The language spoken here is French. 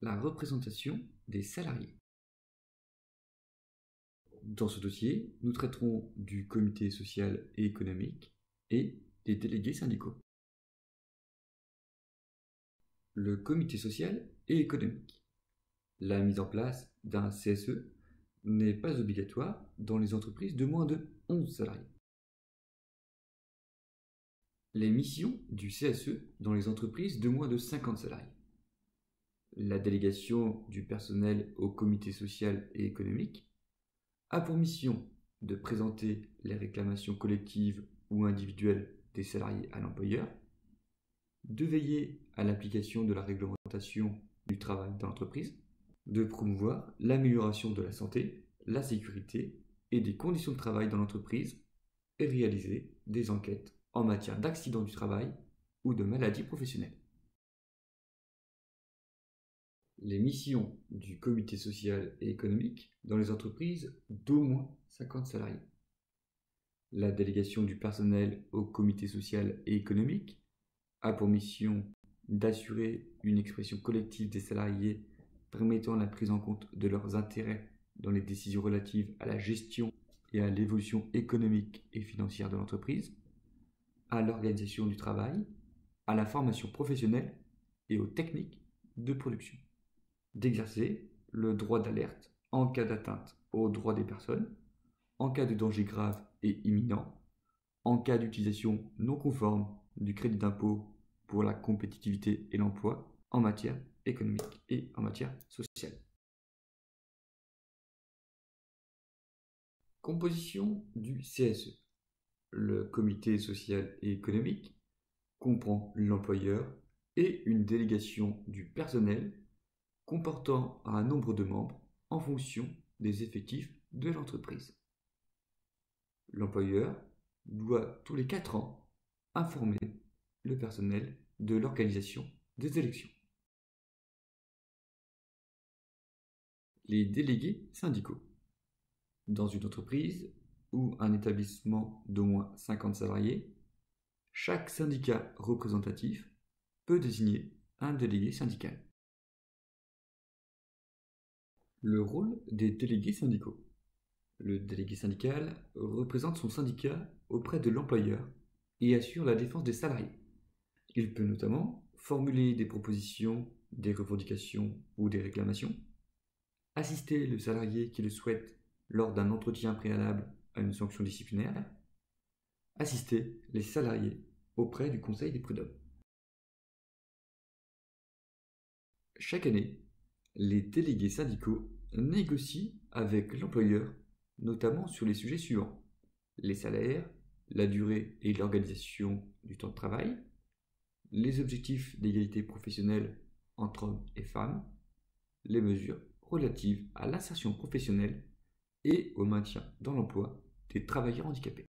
la représentation des salariés. Dans ce dossier, nous traiterons du comité social et économique et des délégués syndicaux. Le comité social et économique. La mise en place d'un CSE n'est pas obligatoire dans les entreprises de moins de 11 salariés. Les missions du CSE dans les entreprises de moins de 50 salariés. La délégation du personnel au comité social et économique a pour mission de présenter les réclamations collectives ou individuelles des salariés à l'employeur, de veiller à l'application de la réglementation du travail dans l'entreprise, de promouvoir l'amélioration de la santé, la sécurité et des conditions de travail dans l'entreprise et réaliser des enquêtes en matière d'accidents du travail ou de maladies professionnelles. Les missions du comité social et économique dans les entreprises d'au moins 50 salariés. La délégation du personnel au comité social et économique a pour mission d'assurer une expression collective des salariés permettant la prise en compte de leurs intérêts dans les décisions relatives à la gestion et à l'évolution économique et financière de l'entreprise, à l'organisation du travail, à la formation professionnelle et aux techniques de production. D'exercer le droit d'alerte en cas d'atteinte aux droits des personnes, en cas de danger grave et imminent, en cas d'utilisation non conforme du crédit d'impôt pour la compétitivité et l'emploi en matière économique et en matière sociale. Composition du CSE. Le comité social et économique comprend l'employeur et une délégation du personnel comportant un nombre de membres en fonction des effectifs de l'entreprise. L'employeur doit tous les 4 ans informer le personnel de l'organisation des élections. Les délégués syndicaux. Dans une entreprise ou un établissement d'au moins 50 salariés, chaque syndicat représentatif peut désigner un délégué syndical. Le rôle des délégués syndicaux. Le délégué syndical représente son syndicat auprès de l'employeur et assure la défense des salariés. Il peut notamment formuler des propositions, des revendications ou des réclamations, assister le salarié qui le souhaite lors d'un entretien préalable à une sanction disciplinaire, assister les salariés auprès du Conseil des prud'hommes. Chaque année, les délégués syndicaux négocient avec l'employeur, notamment sur les sujets suivants: les salaires, la durée et l'organisation du temps de travail, les objectifs d'égalité professionnelle entre hommes et femmes, les mesures relatives à l'insertion professionnelle et au maintien dans l'emploi des travailleurs handicapés.